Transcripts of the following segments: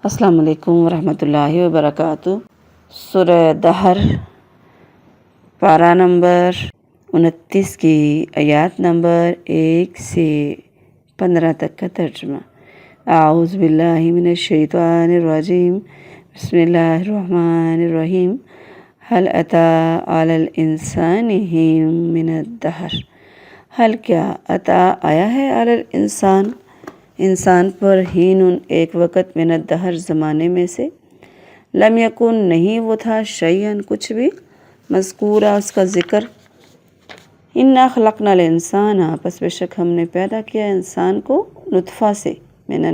السلام علیکم ورحمۃ اللہ وبرکاتہ۔ سورہ دہر، پارہ نمبر 29 کی آیات نمبر 1 سے 15 تک کا ترجمہ۔ اعوذ باللہ من الشیطان الرجیم، بسم اللہ الرحمن الرحیم۔ هل اتی علی الانسان حین من الدہر، حل کیا اتا آیا ہے علی الانسان انسان پر ہین ایک وقت من الدہر زمانے میں سے، لم یکن نہیں وہ تھا شیئن کچھ بھی، مذکورا اس کا ذکر، انا خلقنا الانسان پس بے شک ہم نے پیدا کیا انسان کو نطفہ سے، من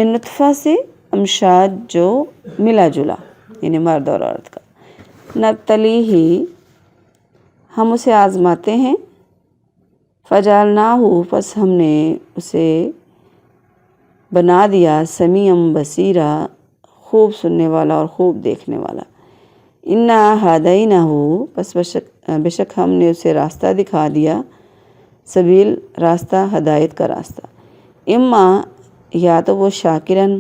نطفہ سے، امشاد جو ملا جلا یعنی مرد اور عورت کا، نبتلیہ ہم اسے آزماتے ہیں، فجعلناہ پس ہم نے اسے بنا دیا، سمیعا بصیرا خوب سننے والا اور خوب دیکھنے والا، انا ہدیناہ پس بے شک ہم نے اسے راستہ دکھا دیا، سبیل راستہ ہدایت کا راستہ، اما یا تو وہ شاکرن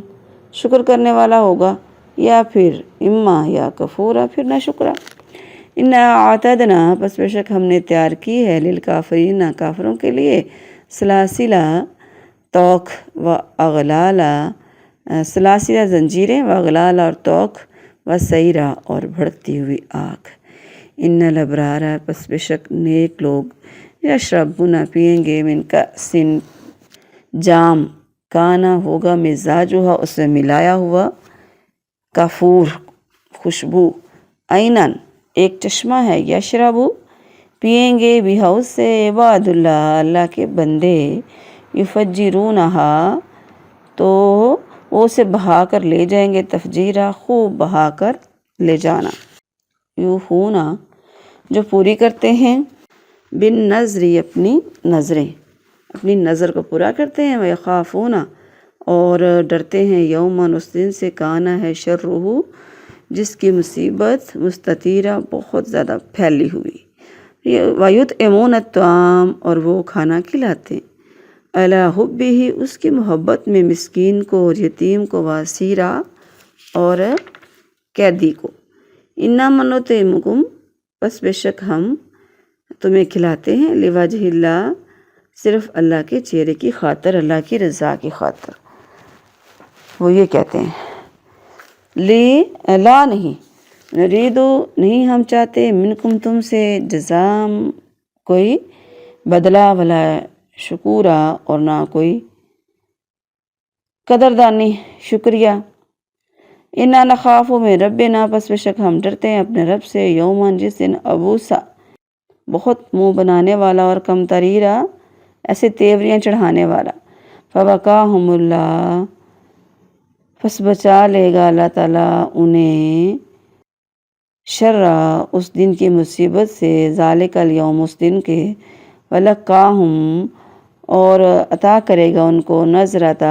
شکر کرنے والا ہوگا، یا پھر اما یا کفورا پھر نہ شکرا، انا اعتدنا پس بے شک ہم نے تیار کی ہے، للکافرین کافروں کے لیے، سلاسلہ توق و اغلالا، سلاسلہ زنجیریں، و اغلالا اور توق، و سعیرہ اور بھڑکتی ہوئی آگ، ان الابرار پس بے شک نیک لوگ، یشربون پئیں گے، من کأس جام، کانا ہوگا مزاجھا اس میں ملایا ہوا، کافور خوشبو، عینن ایک چشمہ ہے، یشربو پئیں گے، بہا اس سے، عباد اللہ اللہ کے بندے، یفجرونہا تو وہ اسے بہا کر لے جائیں گے، تفجیرہ خوب بہا کر لے جانا، یوفونا جو پوری کرتے ہیں، بالنذر اپنی نظریں، اپنی نظر کو پورا کرتے ہیں، ویخافون اور ڈرتے ہیں، یوماً اس دن سے، کانا ہے شرہ جس کی مصیبت، مستطیرہ بہت زیادہ پھیلی ہوئی، ویطعمون الطعام اور وہ کھانا کھلاتے ہیں، علی حبہ اس کی محبت میں، مسکین کو اور یتیم کو، واسیرہ اور قیدی کو، انما نطعمکم پس بے شک ہم تمہیں کھلاتے ہیں، لوجہ اللہ صرف اللہ کے چہرے کی خاطر، اللہ کی رضا کی خاطر، وہ یہ کہتے ہیں، لا نہیں، نریدو نہیں ہم چاہتے، منکم تم سے، جزام کوئی بدلہ، ولا شکورا اور نہ کوئی قدردانی شکریہ، انا نخاف من ربنا پس بے شک ہم ڈرتے ہیں اپنے رب سے، یوماً جس دن، عبوسا بہت منہ بنانے والا، اور کم تریرا ایسے تیوریاں چڑھانے والا، فوقاہم اللہ پس بچا لے گا اللہ تعالیٰ انہیں، شرّ اس دن کی مصیبت سے، ذالک الیوم اس دن کے، ولقاہم اور عطا کرے گا ان کو، نظرۃ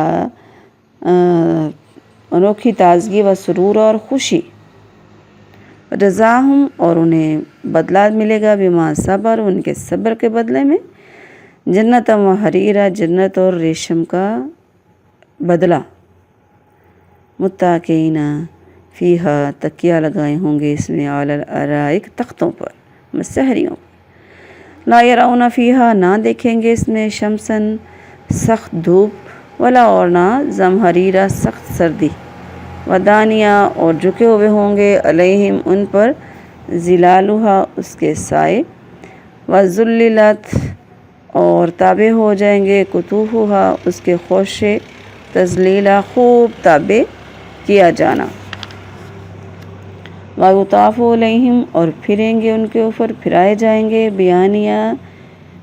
انوکھی تازگی، و سرور اور خوشی، جزاہم اور انہیں بدلہ ملے گا، بما صبر ان کے صبر کے بدلے میں، جنت و حریرہ جنت اور ریشم کا بدلہ، متکئین فیہا تکیہ لگائے ہوں گے اس میں، علی الارائک تختوں پر، مستحریوں، لا یرون فیہا نہ دیکھیں گے اس میں، شمسن سخت دھوپ، ولا اور نہ زمہریرہ سخت سردی، ودانیہ اور جھکے ہوئے ہوں گے، علیہم ان پر، ظلالہا اس کے سائے، وذللت اور تابع ہو جائیں گے، قطوفہا اس کے خوشے، تذلیلا خوب تابع کیا جانا، ویطاف علیہم اور پھریں گے ان کے اوپر، پھرائے جائیں گے، بیانیہ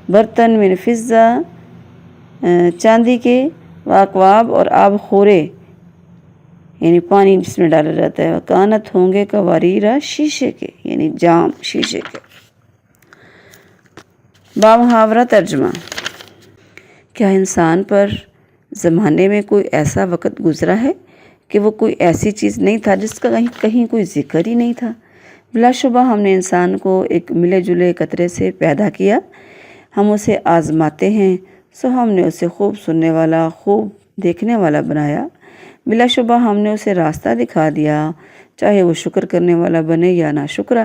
برتن، من فضہ چاندی کے، واکواب اور آب خورے یعنی پانی جس میں ڈالا جاتا ہے، وکانت ہوں گے، قواریرہ شیشے کے یعنی جام شیشے کے۔ بامحاورہ ترجمہ۔ کیا انسان پر زمانے میں کوئی ایسا وقت گزرا ہے کہ وہ کوئی ایسی چیز نہیں تھا جس کا کہیں کوئی ذکر ہی نہیں تھا؟ بلا شبہ ہم نے انسان کو ایک ملے جلے قطرے سے پیدا کیا، ہم اسے آزماتے ہیں، سو ہم نے اسے خوب سننے والا، خوب دیکھنے والا بنایا، بلا شبہ ہم نے اسے راستہ دکھا دیا، چاہے وہ شکر کرنے والا بنے یا ناشکرا۔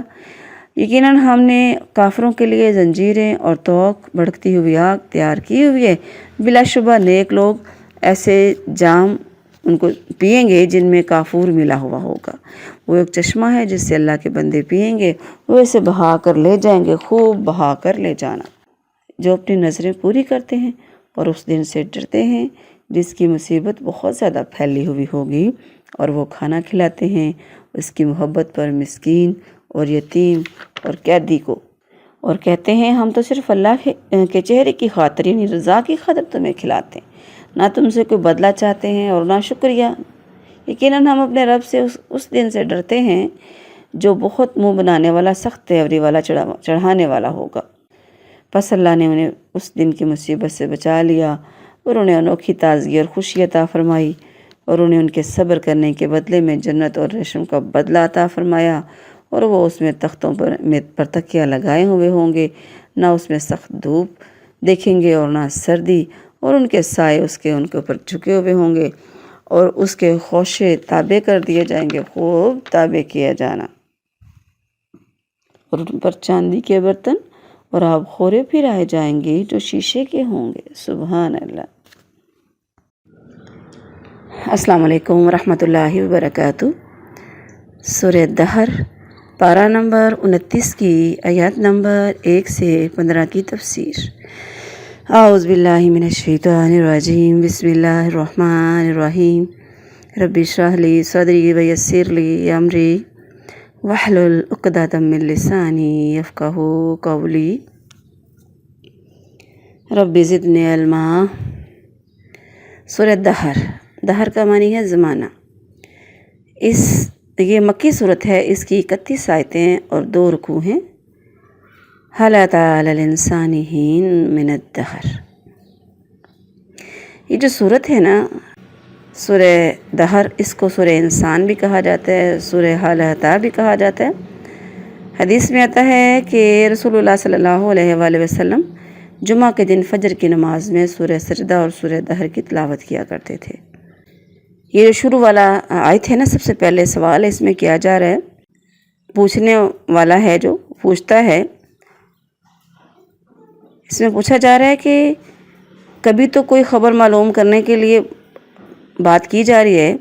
یقیناً ہم نے کافروں کے لیے زنجیریں اور توق بھڑکتی ہوئی آگ تیار کی ہوئی ہے۔ بلا شبہ نیک لوگ ایسے جام ان کو پئیں گے جن میں کافور ملا ہوا ہوگا۔ وہ ایک چشمہ ہے جس سے اللہ کے بندے پئیں گے، وہ اسے بہا کر لے جائیں گے، خوب بہا کر لے جانا۔ جو اپنی نظریں پوری کرتے ہیں اور اس دن سے ڈرتے ہیں جس کی مصیبت بہت زیادہ پھیلی ہوئی ہوگی، اور وہ کھانا کھلاتے ہیں اس کی محبت پر مسکین اور یتیم اور قیدی کو، اور کہتے ہیں ہم تو صرف اللہ کے چہرے کی خاطر یعنی رضا کی خاطر تمہیں کھلاتے ہیں، نہ تم سے کوئی بدلہ چاہتے ہیں اور نہ شکریہ۔ یقیناً ہم اپنے رب سے اس دن سے ڈرتے ہیں جو بہت منہ بنانے والا، سخت تیوری والا، چڑھانے والا ہوگا۔ پس اللہ نے انہیں اس دن کی مصیبت سے بچا لیا اور انہیں انوکھی تازگی اور خوشی عطا فرمائی، اور انہیں ان کے صبر کرنے کے بدلے میں جنت اور ریشم کا بدلہ عطا فرمایا، اور وہ اس میں تختوں پر تکیہ لگائے ہوئے ہوں گے، نہ اس میں سخت دھوپ دیکھیں گے اور نہ سردی، اور ان کے سائے ان کے اوپر جھکے ہوئے ہوں گے، اور اس کے خوشے تابع کر دیے جائیں گے، خوب تابع کیا جانا، اور ان پر چاندی کے برتن اور آب خورے پھرائے جائیں گے جو شیشے کے ہوں گے۔ سبحان اللہ۔ السلام علیکم ورحمۃ اللہ وبرکاتہ۔ سورہ دہر، پارہ نمبر 29 کی آیات نمبر 1 سے 15 کی تفسیر۔ اعوذ باللہ من الشیطان الرجیم، بسم اللہ الرحمن الرحیم۔ رب اشرح لی صدری ویسر لی امری واحلل عقدۃ من لسانی یفقہوا قولی، رب زدنی علما۔ سورہ دہر، دہر کا معنی ہے زمانہ۔ یہ مکی صورت ہے، اس کی 31 آیتیں اور 2 رکوع ہیں۔ هل أتى على الإنسان حين من الدهر، یہ جو صورت ہے نا سورہ دہر، اس کو سورہ انسان بھی کہا جاتا ہے، سورہ هل أتى بھی کہا جاتا ہے۔ حدیث میں آتا ہے کہ رسول اللہ صلی اللہ علیہ وآلہ وسلم جمعہ کے دن فجر کی نماز میں سورہ سجدہ اور سورہ دہر کی تلاوت کیا کرتے تھے۔ یہ جو شروع والا آیت ہے نا، سب سے پہلے سوال اس میں کیا جا رہا ہے، پوچھنے والا ہے جو پوچھتا ہے، اس میں پوچھا جا رہا ہے کہ کبھی تو کوئی خبر معلوم کرنے کے لیے بات کی جا رہی ہے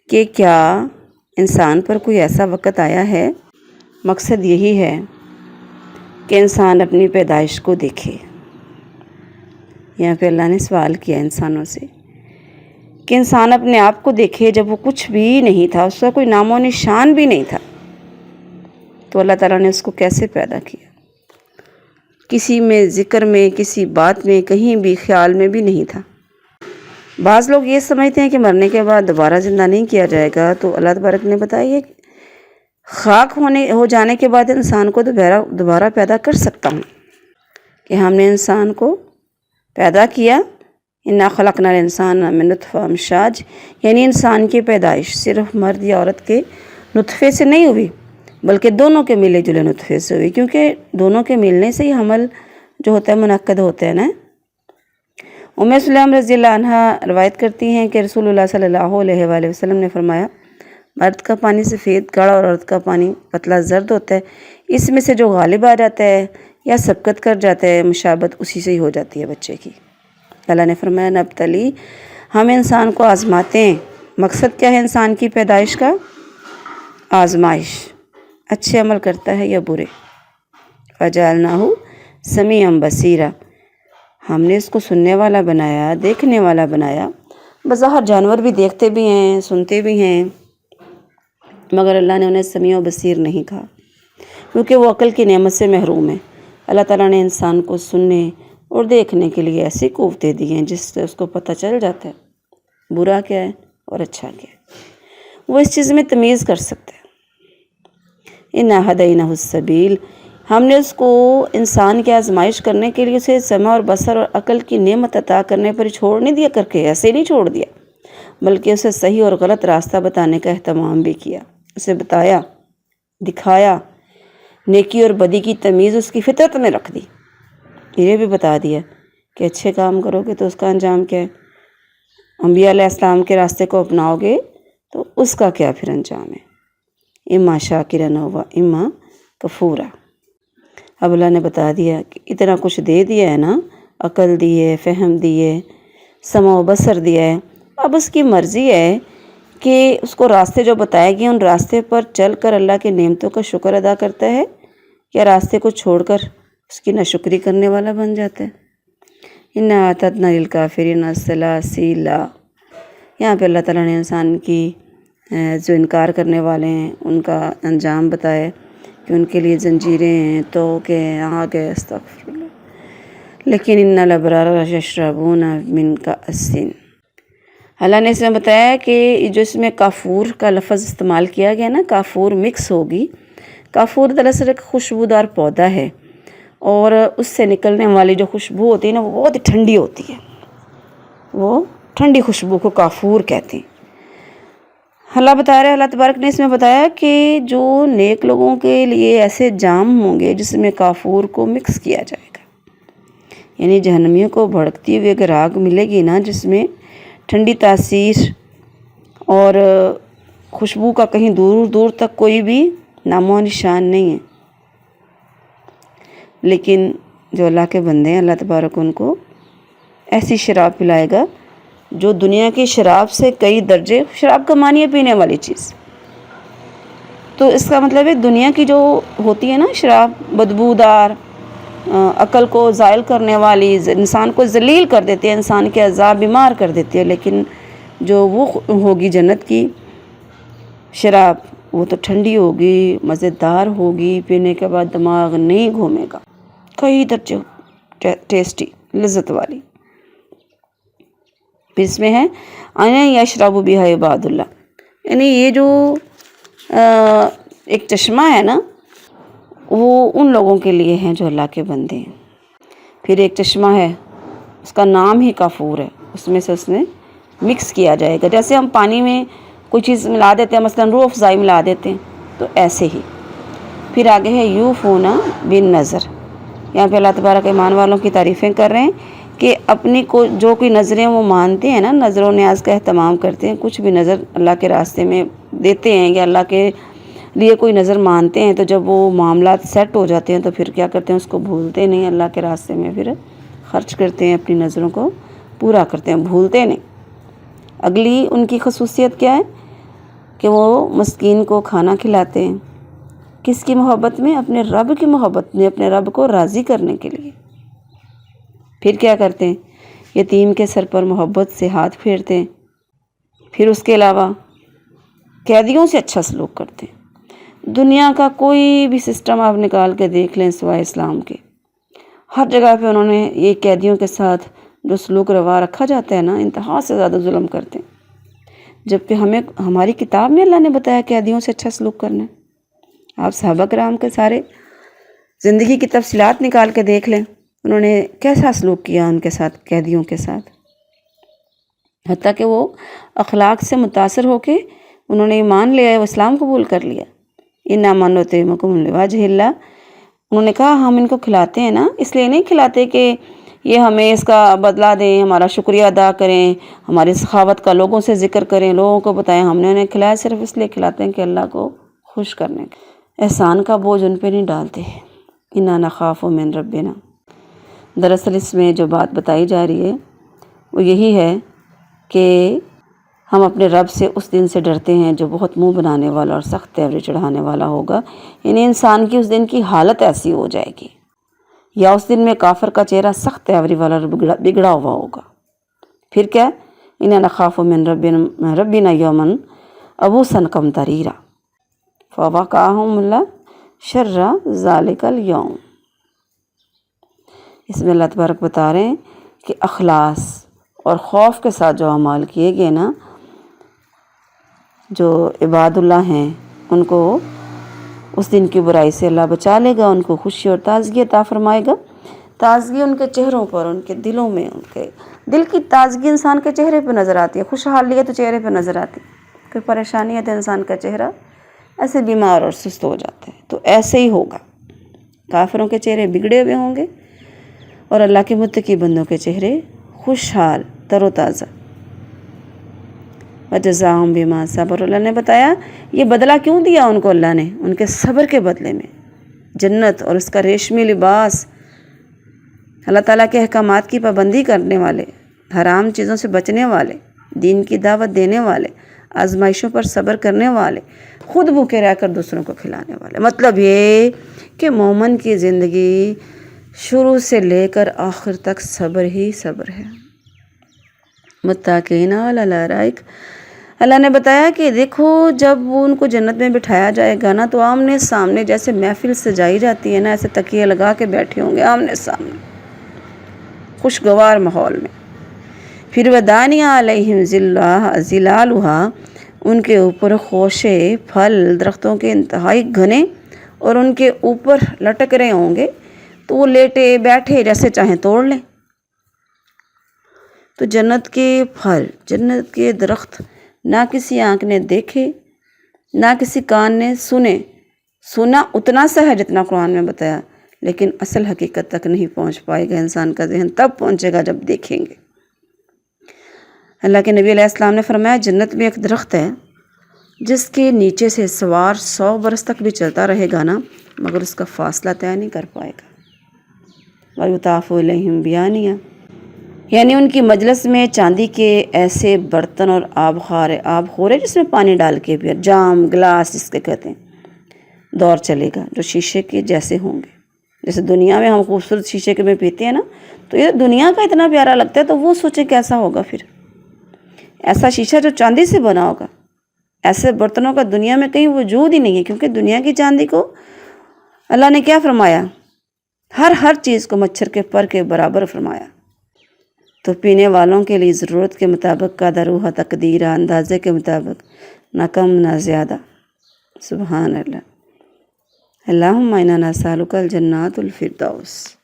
کہ کیا انسان پر کوئی ایسا وقت آیا ہے، مقصد یہی ہے کہ انسان اپنی پیدائش کو دیکھے۔ یہاں پہ اللہ نے سوال کیا انسانوں سے کہ انسان اپنے آپ کو دیکھے، جب وہ کچھ بھی نہیں تھا، اس کا کوئی نام و نشان بھی نہیں تھا، تو اللہ تعالیٰ نے اس کو کیسے پیدا کیا؟ کسی میں ذکر میں، کسی بات میں، کہیں بھی خیال میں بھی نہیں تھا۔ بعض لوگ یہ سمجھتے ہیں کہ مرنے کے بعد دوبارہ زندہ نہیں کیا جائے گا، تو اللہ تبارک نے بتایا کہ خاک ہو جانے کے بعد انسان کو دوبارہ پیدا کر سکتا ہوں، کہ ہم نے انسان کو پیدا کیا، انا خلقنا الانسان من نطفہ امشاج، یعنی انسان کی پیدائش صرف مرد یا عورت کے نطفے سے نہیں ہوئی، بلکہ دونوں کے ملے جلے نطفے سے ہوئی، کیونکہ دونوں کے ملنے سے ہی حمل جو ہوتا ہے منعقد ہوتا ہے نا۔ ام سلیم رضی اللہ عنہ روایت کرتی ہیں کہ رسول اللہ صلی اللہ علیہ وآلہ وسلم نے فرمایا، مرد کا پانی سفید گاڑھا اور عورت کا پانی پتلا زرد ہوتا ہے، اس میں سے جو غالب آ جاتا ہے یا سبقت کر جاتا ہے، مشابہت اسی سے ہی ہو جاتی ہے بچے کی۔ اللہ نے فرمایا نبتلی، ہم انسان کو آزماتے ہیں۔ مقصد کیا ہے انسان کی پیدائش کا؟ آزمائش، اچھے عمل کرتا ہے یا برے۔ فجعلناہ سمیعا بصیرا، ہم نے اس کو سننے والا بنایا، دیکھنے والا بنایا۔ بظاہر جانور بھی دیکھتے بھی ہیں، سنتے بھی ہیں، مگر اللہ نے انہیں سمیع و بصیر نہیں کہا، کیونکہ وہ عقل کی نعمت سے محروم ہے۔ اللہ تعالیٰ نے انسان کو سننے اور دیکھنے کے لیے ایسی قوتیں دی ہیں جس سے اس کو پتہ چل جاتا ہے برا کیا ہے اور اچھا کیا ہے، وہ اس چیز میں تمیز کر سکتا ہے۔ انا ہدیناہ السبیل، ہم نے اس کو انسان کی آزمائش کرنے کے لیے اسے سمع اور بصر اور عقل کی نعمت عطا کرنے پر چھوڑ نہیں دیا، کر کے ایسے نہیں چھوڑ دیا، بلکہ اسے صحیح اور غلط راستہ بتانے کا اہتمام بھی کیا، اسے بتایا، دکھایا، نیکی اور بدی کی تمیز اس کی فطرت میں رکھ دی، یہ بھی بتا دیا کہ اچھے کام کرو گے تو اس کا انجام کیا ہے، انبیاء علیہ السلام کے راستے کو اپناؤ گے تو اس کا کیا پھر انجام ہے، اما شاکرن و اما کفورا۔ اب اللہ نے بتا دیا کہ اتنا کچھ دے دیا ہے نا، عقل دی ہے، فہم دی ہے، سمع و بصر دیا ہے، اب اس کی مرضی ہے کہ اس کو راستے جو بتائے گئے ان راستے پر چل کر اللہ کی نعمتوں کا شکر ادا کرتا ہے، یا راستے کو چھوڑ کر اس کی ناشکری کرنے والا بن جاتا ہے۔ اِنَّا اعْتَدْنَا لِلْكَافِرِينَ سَلَاسِلَ، یہاں پہ اللہ تعالیٰ نے انسان کی جو انکار کرنے والے ہیں ان کا انجام بتایا کہ ان کے لیے زنجیریں ہیں، توقے ہیں، آگ ہے، استغفر اللہ، لیکن ان الابرار یشربون من کأس۔ اللہ نے اس میں بتایا کہ جو اس میں کافور کا لفظ استعمال کیا گیا نا، کافور مکس ہوگی۔ کافور دراصل ایک خوشبودار پودا ہے، اور اس سے نکلنے والی جو خوشبو ہوتی ہے نا وہ بہت ہی ٹھنڈی ہوتی ہے، وہ ٹھنڈی خوشبو کو کافور کہتے ہیں۔ اللہ بتا رہے، اللہ تبارک نے اس میں بتایا کہ جو نیک لوگوں کے لیے ایسے جام ہوں گے جس میں کافور کو مکس کیا جائے گا، یعنی جہنمیوں کو بھڑکتی ہوئی اگر آگ ملے گی نا جس میں ٹھنڈی تاثیر اور خوشبو کا کہیں دور دور تک کوئی بھی نام و نشان نہیں ہے، لیکن جو اللہ کے بندے ہیں اللہ تبارک ان کو ایسی شراب پلائے گا جو دنیا کی شراب سے کئی درجے، شراب کا معنی ہے پینے والی چیز، تو اس کا مطلب ہے دنیا کی جو ہوتی ہے نا شراب، بدبودار، عقل کو زائل کرنے والی، انسان کو ذلیل کر دیتی ہے، انسان کے اعضاء بیمار کر دیتی ہے، لیکن جو وہ ہوگی جنت کی شراب وہ تو ٹھنڈی ہوگی، مزیدار ہوگی، پینے کے بعد دماغ نہیں گھومے گا، کئی درجے ٹیسٹی، لذت والی۔ پھر اس میں ہے یشرب بہا عباد اللہ، یعنی یہ جو ایک چشمہ ہے نا وہ ان لوگوں کے لیے ہیں جو اللہ کے بندے ہیں۔ پھر ایک چشمہ ہے اس کا نام ہی کافور ہے، اس میں سے اس میں مکس کیا جائے گا، جیسے ہم پانی میں کوئی چیز ملا دیتے ہیں، مثلاً روح افزائی ملا دیتے ہیں، تو ایسے ہی۔ پھر آگے ہے یوفون بالنذر، یہاں پہ اللہ تبارک ایمان والوں کی تعریفیں کر رہے ہیں کہ اپنی جو کوئی نظریں وہ مانتے ہیں نا، نظر و نیاز کا اہتمام کرتے ہیں، کچھ بھی نظر اللہ کے راستے میں دیتے ہیں یا اللہ کے لیے کوئی نظر مانتے ہیں، تو جب وہ معاملات سیٹ ہو جاتے ہیں تو پھر کیا کرتے ہیں، اس کو بھولتے نہیں، اللہ کے راستے میں پھر خرچ کرتے ہیں، اپنی نظروں کو پورا کرتے ہیں، بھولتے نہیں۔ اگلی ان کی خصوصیت کیا ہے کہ وہ مسکین کو کھانا کھلاتے ہیں، کس کی محبت میں؟ اپنے رب کی محبت میں، اپنے رب کو راضی کرنے کے لیے۔ پھر کیا کرتے ہیں؟ یتیم کے سر پر محبت سے ہاتھ پھیرتے ہیں۔ پھر اس کے علاوہ قیدیوں سے اچھا سلوک کرتے ہیں۔ دنیا کا کوئی بھی سسٹم آپ نکال کے دیکھ لیں سوائے اسلام کے، ہر جگہ پہ انہوں نے یہ قیدیوں کے ساتھ جو سلوک روا رکھا جاتا ہے نا، انتہا سے زیادہ ظلم کرتے ہیں، جبکہ ہمیں ہماری کتاب میں اللہ نے بتایا قیدیوں سے اچھا سلوک کرنا ہے۔ آپ صحابہ کرام کے سارے زندگی کی تفصیلات نکال کے دیکھ لیں، انہوں نے کیسا سلوک کیا ان کے ساتھ، قیدیوں کے ساتھ، حتیٰ کہ وہ اخلاق سے متاثر ہو کے انہوں نے ایمان لیا، وہ اسلام قبول کر لیا۔ اِنَّمَا نُطْعِمُكُمْ لِوَجْهِ اللَّهِ، انہوں نے کہا ہم ان کو کھلاتے ہیں نا، اس لیے نہیں کھلاتے کہ یہ ہمیں اس کا بدلہ دیں، ہمارا شکریہ ادا کریں، ہماری سخاوت کا لوگوں سے ذکر کریں، لوگوں کو بتائیں ہم نے انہیں کھلایا، صرف اس لیے کھلاتے ہیں کہ اللہ کو خوش کرنے کے، احسان کا بوجھ ان پہ نہیں ڈالتے۔ اِنَّا نَخَافُ مِن رَبِّنَا، دراصل اس میں جو بات بتائی جا رہی ہے وہ یہی ہے کہ ہم اپنے رب سے اس دن سے ڈرتے ہیں جو بہت منہ بنانے والا اور سخت تیوری چڑھانے والا ہوگا، یعنی انسان کی اس دن کی حالت ایسی ہو جائے گی، یا اس دن میں کافر کا چہرہ سخت تیوری والا بگڑا ہوا ہوگا۔ پھر کیا؟ اِنَّا نَخَافُ مِن رَبِّنَا یَوْمًا عَبُوسًا قَمْطَرِیرًا فَوَقَاهُمُ اللَّهُ شَرَّ ذَلِکَ الْیَوْمِ۔ اس میں اللہ تبارک بتا رہے ہیں کہ اخلاص اور خوف کے ساتھ جو اعمال کیے گئے نا، جو عباد اللہ ہیں ان کو اس دن کی برائی سے اللہ بچا لے گا، ان کو خوشی اور تازگی عطا فرمائے گا۔ تازگی ان کے چہروں پر، ان کے دلوں میں، ان کے دل کی تازگی انسان کے چہرے پہ نظر آتی ہے، خوشحالی ہے تو چہرے پہ نظر آتی ہے، کوئی پریشانی ہے تو انسان کا چہرہ ایسے بیمار اور سست ہو جاتا ہے۔ تو ایسے ہی ہوگا، کافروں کے چہرے بگڑے ہوئے ہوں گے اور اللہ کے متقی بندوں کے چہرے خوشحال، تر و تازہ۔ وجزاہم بما صبر، اللہ نے بتایا یہ بدلہ کیوں دیا ان کو اللہ نے، ان کے صبر کے بدلے میں جنت اور اس کا ریشمی لباس، اللہ تعالیٰ کے احکامات کی پابندی کرنے والے، حرام چیزوں سے بچنے والے، دین کی دعوت دینے والے، آزمائشوں پر صبر کرنے والے، خود بھوکے رہ کر دوسروں کو کھلانے والے۔ مطلب یہ کہ مومن کی زندگی شروع سے لے کر آخر تک صبر ہی صبر ہے۔ متکئین علی الارائک، اللہ نے بتایا کہ دیکھو جب وہ ان کو جنت میں بٹھایا جائے گا نا تو آمنے سامنے جیسے محفل سجائی جاتی ہے نا، ایسے تکیے لگا کے بیٹھے ہوں گے آمنے سامنے خوشگوار ماحول میں۔ پھر ودانیہ علیہم ظلالھا، ان کے اوپر خوشے پھل درختوں کے انتہائی گھنے اور ان کے اوپر لٹک رہے ہوں گے، تو وہ لیٹے بیٹھے جیسے چاہیں توڑ لیں۔ تو جنت کے پھل، جنت کے درخت نہ کسی آنکھ نے دیکھے نہ کسی کان نے سنے، سنا اتنا سا ہے جتنا قرآن میں بتایا، لیکن اصل حقیقت تک نہیں پہنچ پائے گا انسان کا ذہن، تب پہنچے گا جب دیکھیں گے۔ اللہ کے نبی علیہ السلام نے فرمایا جنت میں ایک درخت ہے جس کے نیچے سے سوار 100 برس تک بھی چلتا رہے گا نا مگر اس کا فاصلہ طے نہیں کر پائے گا۔ وَيُطَافُ عَلَيْهِمْ بِآنِیَةٍ، یعنی ان کی مجلس میں چاندی کے ایسے برتن اور آب خورے جس میں پانی ڈال کے پھر جام گلاس جس کے کہتے ہیں دور چلے گا، جو شیشے کے جیسے ہوں گے۔ جیسے دنیا میں ہم خوبصورت شیشے کے میں پیتے ہیں نا، تو یہ دنیا کا اتنا پیارا لگتا ہے، تو وہ سوچیں کیسا ہوگا پھر۔ ایسا شیشہ جو چاندی سے بنا ہوگا، ایسے برتنوں کا دنیا میں کہیں وجود ہی نہیں ہے، کیونکہ دنیا کی چاندی کو اللہ نے کیا فرمایا، ہر چیز کو مچھر کے پر کے برابر فرمایا۔ تو پینے والوں کے لیے ضرورت کے مطابق قدرہ تقدیرہ، اندازے کے مطابق، نہ کم نہ زیادہ۔ سبحان اللہ۔ اللہم انا نسألک الجنات الفردوس۔